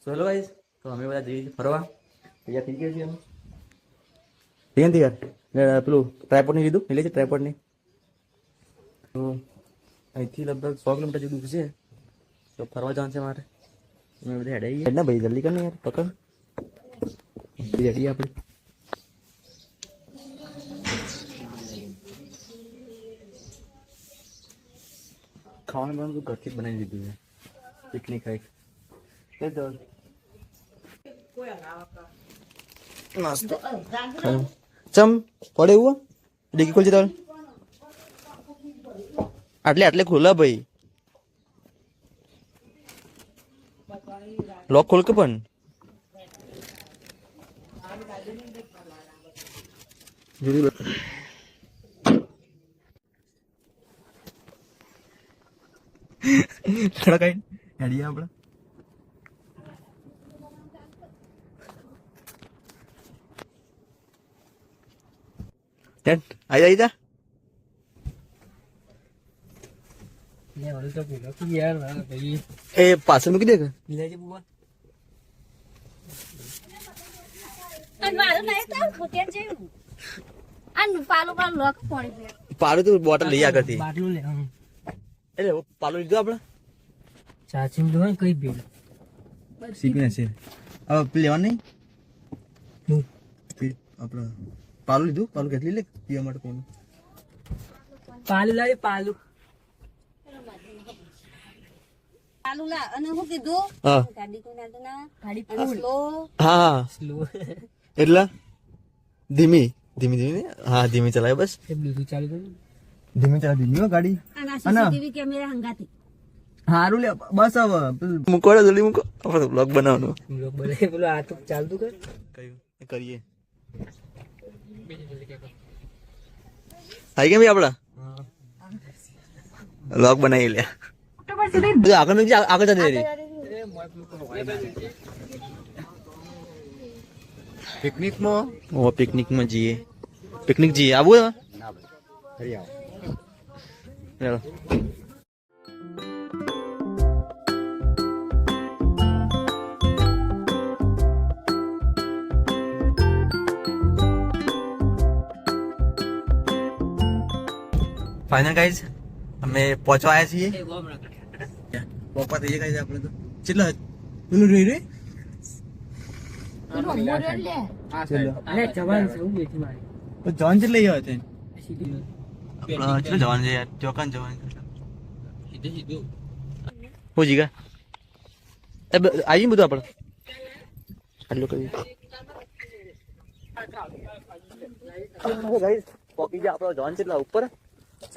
ચલો ગાઈસ, તો અમે બધા જઈએ છીએ ફરવા. તૈયાર થઈ ગયા છીએ અમે. તૈયાર પેલું ટ્રાયપોડ નહીં લીધું, એટલે છે ટ્રાયપોડ નહીં. તો અહીંથી લગભગ 100 કિલોમીટર જેવું દૂર છે, તો ફરવા જવાનું છે મારે. અમે બધા હેડાઈએ ના ભાઈ, જલ્દી કર ને યાર, પકડ હેડીએ આપણે. ખાવાનું બનાવવાનું ઘરથી જ બનાવી દીધું છે. પિકનિક ખાઈ નાસ્તો ચમ પડે એવું ડીકી ખોલજે તારે. આટલે ખોલા ભાઈ, લોક ખોલ કે પણ થોડા કઈ હેડીએ આપણે. આઈ જા એ પાછળ મૂકી દે કે લેજે બુવા. પાડું તું બોટલ લઈ આગળ થી એટલે પાલું લીધું આપડે ચાચી કઈ ભીડ શીખને છે. હવે લેવાનું નહીં આપડે પાલું લીધું. પાલું કેટલી લે પીવા માટે કોનું પાલું લાવી પાલું એટલે ધીમી હા ધીમી ચલાવે બસ. ધીમી ચલાવે ધીમી ગાડી સારું લે બસ. હવે મૂકો જલ્દી મૂકો, બ્લોગ બનાવવાનો. ચાલતું કયું કરીએ આવી કેમ આપડા બ્લોગ બનાવી લે. આગળ પિકનિકમાં જઈએ. પિકનિક જઈએ આવું ચાલો. ફાઇનલ ગાઈઝ અમે પહોંચવા આવ્યા છીએ. પપ્પા થઈ ગયા આપણે તો કેટલા પેલું રહી રહી જવાન કેટલા આવ્યા છે. જવાન છે યાર, ચોકાન જવાન હું જીગા આવી બધું આપડે આટલું કરી પોકી ગયા. આપડે જવાન કેટલા ઉપર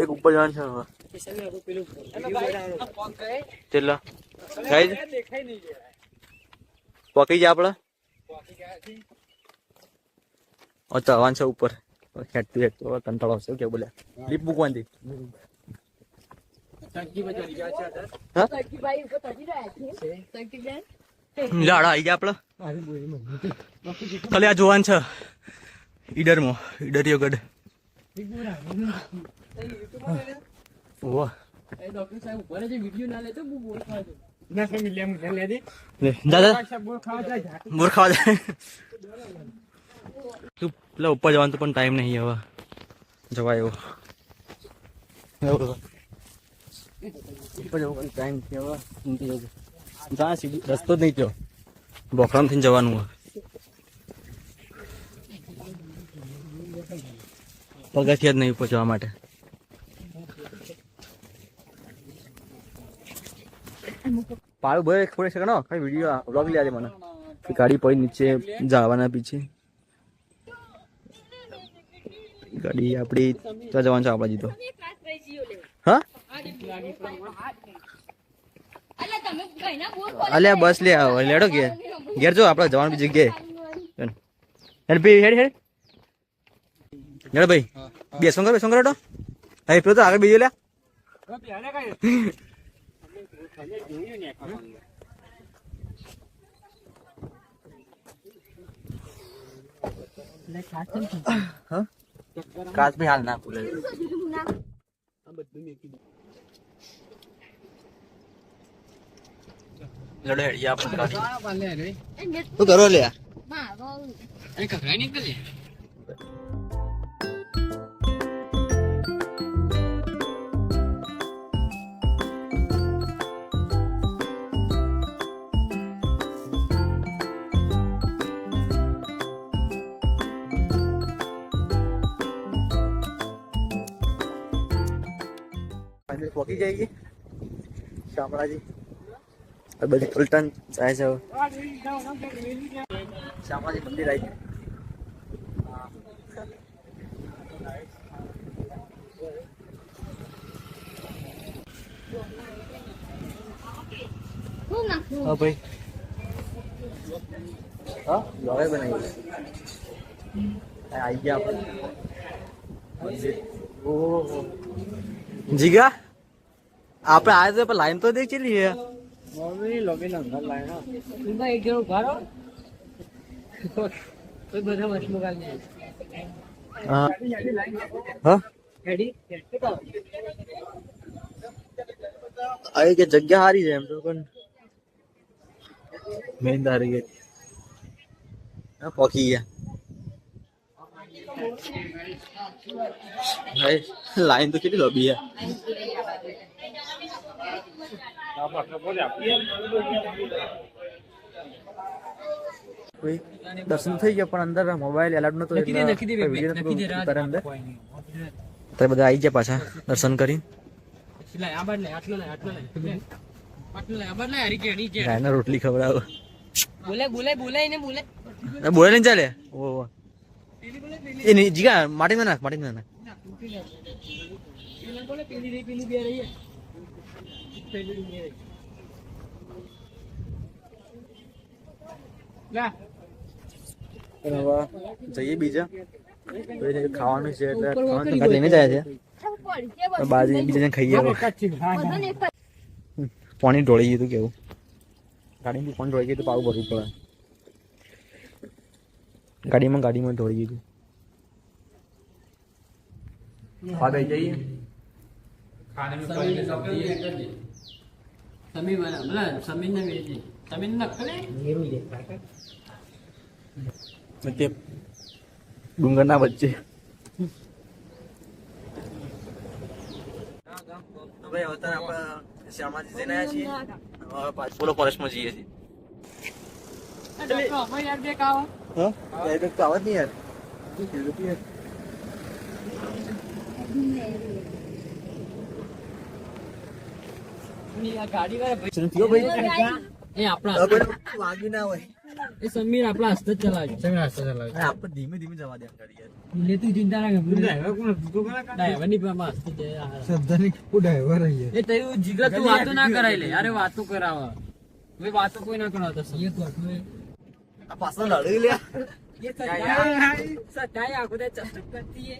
એક ઉપર જવાનું છે કેટલા ગાઈઝ પોકી ગયા આપડે ચડવાનું છે ઉપર. હેઠતું હેઠતું કંટાળો આવશે કેવું બોલ્યા લીપ મૂકવાની લાડા આવી ગયા આપડે. ખાલી આ જોવાનું છે ઈડરમાં, ઈડરિયો ગઢ. બોર ખાવા જાય પેલા ઉપર જવાનું તો પણ ટાઈમ નહીં હવે જવાય એવો. ઉપર જવાનું ટાઈમ હવે જ્યાં સીધું રસ્તો જ નહીં થયો, બોખરામ થઈને જવાનું પગથિયા જ નહીં ઉપર જવા માટે. પાડું ભાઈ થોડે છે ને કઈ વિડીયો વ્લોગ લે આજે મને ગાડી પડી નીચે જવાના પીછે. ગાડી આપડી ત્યાં જવાનું છે આપણા જીતો. હા અલ્યા બસ લે લેડો ઘેર જો આપડે જવાનું બી જગ્યાએ. હેડ હેડ ભાઈ બેસો કરો તો હવે પેલો તો આગળ બીજો લ્યા. કાચ બી હાલ ના ખુલે. લડો હેડી આપણે શું કરો લે પહોંચી જઈએ શામળાજી બધી ઉલટન જાય છે શામળાજી મંદિર આવી હા ભાઈ હા લોહે બનાવી આવી ગયા આપણે જીગા આપણે આયા તો લાઈન તો દેખ ચલી है मम्मी लोगे ना अंदर लाइन ना इनका एक जन उठारो कोई बड़ा मछली निकाल ले हां हां रेडी आए के जगह हारी है हम तो पण मेंदारी है हां पकी है भाई लाइन तो कितनी लंबी है दर्शन થઈ ગયા પણ અંદર મોબાઈલ એલાઉડ નતો એટલે અંદર તો બધા આવી ગયા પાછા દર્શન કરી ગાયના રોટલી ખવડાવો બોલે બોલે બોલે ને બોલે બોલે ને ચાલે ઓ એ ની જીગા માટી માં નાખ બોલે પેલી બે રહી જઈએ બીજા ખાવાનું છે એટલે ખાવાનું લઈને જાય છે બાજુ બીજા ખાઈએ પાણી ઢોળી ગયું કેવું ગાડીમાં પાણી ઢોળી ગયું તો પાવું ભરવું પડે ગાડીમાં ઢોળી ગયું ખાવા જઈએ खाने में पहले सब्जी समी बना मतलब समी ने भेजी समी ने नकले नीरू देखा का मतलब डूंगरना बच्चे तो भाई होता है આપણે શ્યામાજી જઈને આયા છીએ પાછો ફોરેસ્ટ માં જઈએ છીએ ડોક્ટર અમે યાર બે કાવા હા એ તો કાવા નહીં યાર ગાડી વાળા એ આપણા વાગી ના હોય એ સમીર આપણા હસ્ત ચલાવજો આપણે ધીમે ધીમે જવા દે ગાડી યાર લે તું ચિંતા ના કર ડ્રાઈવર કોણ ડ્રાઈવર ની પર મસ્ત છે શબ્દની કો ડ્રાઈવર રહી એ તયું જીગર તું વાતો ના કરાય લે અરે વાતો કરાવા મે વાતો કોઈ ના કરાવતા સર એ તો આ પાછો લડી લે ये सच्चाई आंखों से चमचम करती है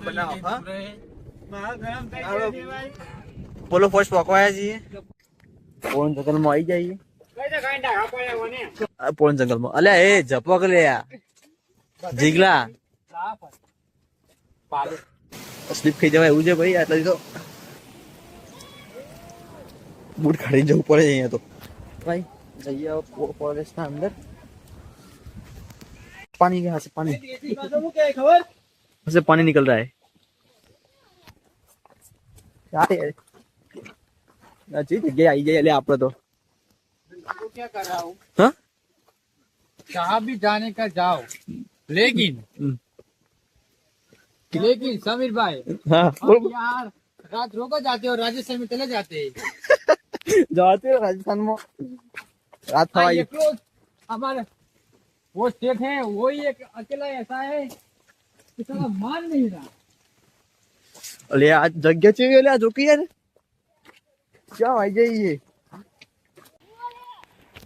बनाओ हाँ બોલો ફર્સ્ટ પકવાયા છીએ પોણ જંગલમાં આવી જઈએ પોણ જંગલમાં અલ્યા એ ઝપક લે જીગલા સ્લીપ ખાઈ જવાય એવું છે ભાઈ આટલા તો બૂટ કાઢીને જવું પડે અહીંયા તો ભાઈ જઈએ ફોરેસ્ટ ના અંદર पानी के हाथ से पानी पानी निकल रहा है जगह आई जाए आप तो क्या कर रहा हूँ हाँ? जहाँ भी जाने का जाओ लेकिन समीर भाई हाँ यार रात रोको जाते हो राजस्थान में चले जाते जाते हो राजस्थान में रात हमारे वो स्टेट है वही एक अकेला ऐसा है कि साला मान नहीं रहा अरे आज जगह चाहिए ले जो यार क्या भाई जाइए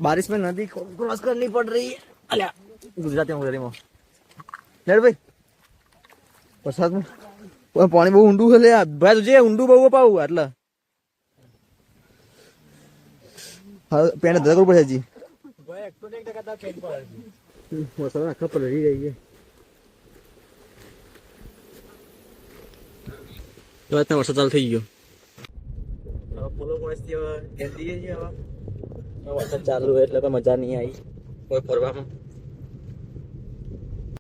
बारिश में नदी क्रॉस करनी पड़ रही है अल्या गुजराती में लेट भाई वरसाद में पानी बहुत ऊंडू है ले भाई तुझे ऊंडू बहु पाऊ आटला हाँ पेड़ धर पड़े जी भाई 101% पेड़ पड़े वरसाद आखा पड़ रही है तो इतना वरसाद चालू થઈ ગયો બોલો મસ્તી હવે કેમ દઈએ છીએ હવે વરસાદ ચાલુ હોય એટલે તો મજા નહીં આવી કોઈ ફરવામાં